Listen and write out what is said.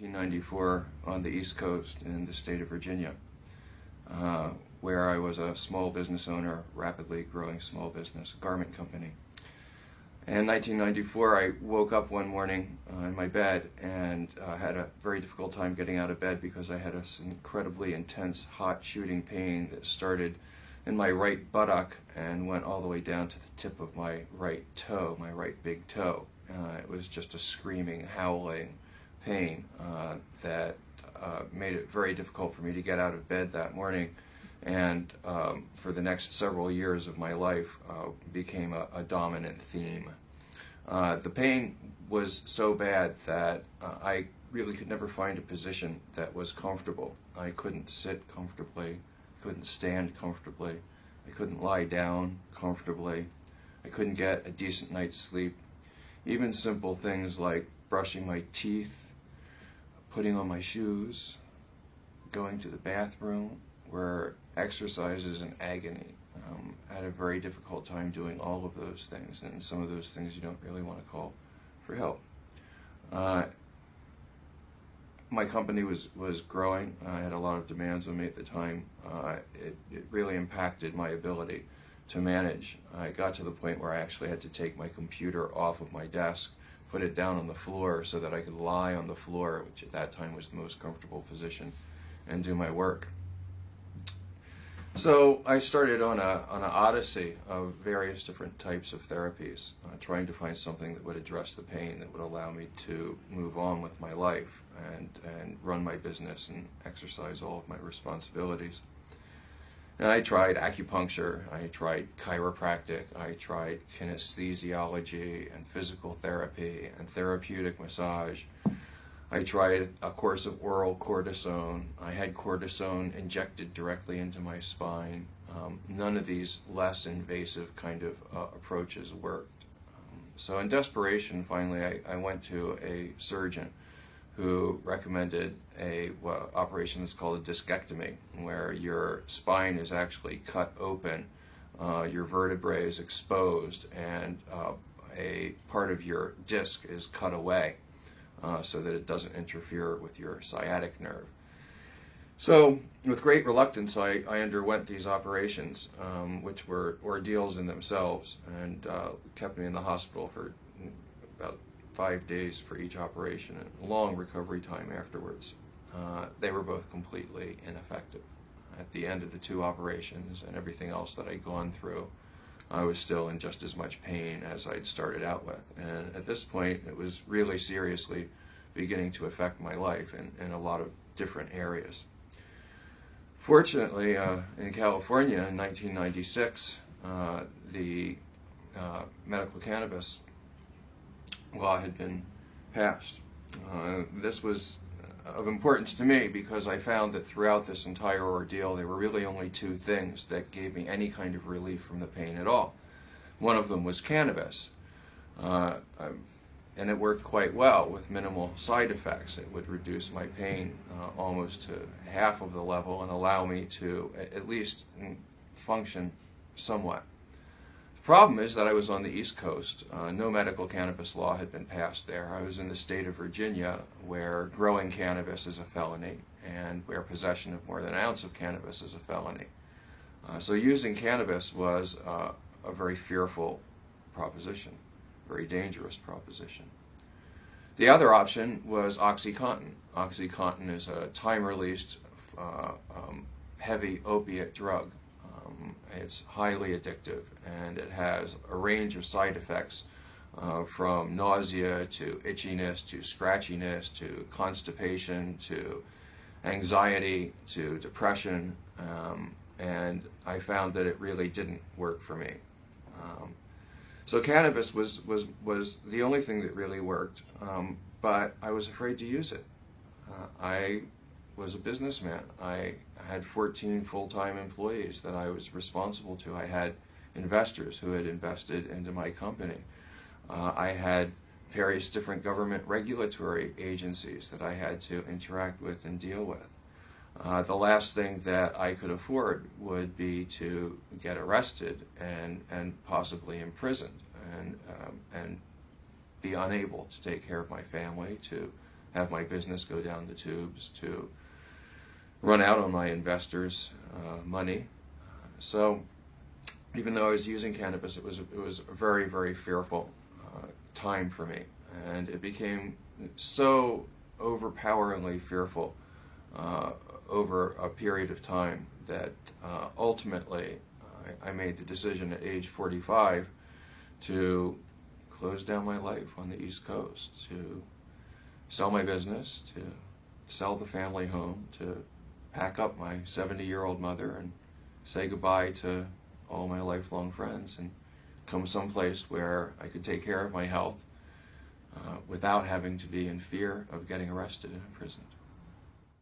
1994 on the East Coast in the state of Virginia, where I was a small business owner, rapidly growing small business, garment company. In 1994, I woke up one morning in my bed and had a very difficult time getting out of bed because I had this incredibly intense, hot shooting pain that started in my right buttock and went all the way down to the tip of my right toe, my right big toe. It was just a screaming, howling pain that made it very difficult for me to get out of bed that morning, and for the next several years of my life became a dominant theme. The pain was so bad that I really could never find a position that was comfortable. I couldn't sit comfortably, couldn't stand comfortably, I couldn't lie down comfortably, I couldn't get a decent night's sleep. Even simple things like brushing my teeth, putting on my shoes, going to the bathroom were exercises in agony. I had a very difficult time doing all of those things, and some of those things you don't really want to call for help. My company was growing. I had a lot of demands on me at the time. It really impacted my ability to manage. I got to the point where I actually had to take my computer off of my desk, put it down on the floor so that I could lie on the floor, which at that time was the most comfortable position, and do my work. So I started on an odyssey of various different types of therapies, trying to find something that would address the pain, that would allow me to move on with my life and run my business and exercise all of my responsibilities. And I tried acupuncture, I tried chiropractic, I tried kinesthesiology and physical therapy and therapeutic massage. I tried a course of oral cortisone. I had cortisone injected directly into my spine. None of these less invasive kind of approaches worked. So in desperation, finally, I went to a surgeon who recommended a operation that's called a discectomy, where your spine is actually cut open, your vertebrae is exposed, and a part of your disc is cut away so that it doesn't interfere with your sciatic nerve. So with great reluctance, I underwent these operations, which were ordeals in themselves, and kept me in the hospital for about 5 days for each operation, and a long recovery time afterwards. They were both completely ineffective. At the end of the 2 operations and everything else that I'd gone through, I was still in just as much pain as I'd started out with. And at this point, it was really seriously beginning to affect my life in a lot of different areas. Fortunately, in California in 1996, the medical cannabis law had been passed. This was of importance to me because I found that throughout this entire ordeal there were really only 2 things that gave me any kind of relief from the pain at all. One of them was cannabis, and it worked quite well with minimal side effects. It would reduce my pain almost to half of the level and allow me to at least function somewhat. The problem is that I was on the East Coast. No medical cannabis law had been passed there. I was in the state of Virginia, where growing cannabis is a felony and where possession of more than an ounce of cannabis is a felony. So using cannabis was a very fearful proposition, very dangerous proposition. The other option was OxyContin. OxyContin is a time-released heavy opiate drug. It's highly addictive, and it has a range of side effects from nausea to itchiness to scratchiness to constipation to anxiety to depression, and I found that it really didn't work for me. So cannabis was the only thing that really worked, but I was afraid to use it. I was a businessman. I had 14 full-time employees that I was responsible to. I had investors who had invested into my company. I had various different government regulatory agencies that I had to interact with and deal with. The last thing that I could afford would be to get arrested and possibly imprisoned and be unable to take care of my family, to have my business go down the tubes, to run out on my investors' money. So even though I was using cannabis, it was a very, very fearful time for me, and it became so overpoweringly fearful over a period of time that ultimately I made the decision at age 45 to close down my life on the East Coast, to sell my business, to sell the family home, to pack up my 70-year-old mother and say goodbye to all my lifelong friends and come someplace where I could take care of my health without having to be in fear of getting arrested and imprisoned.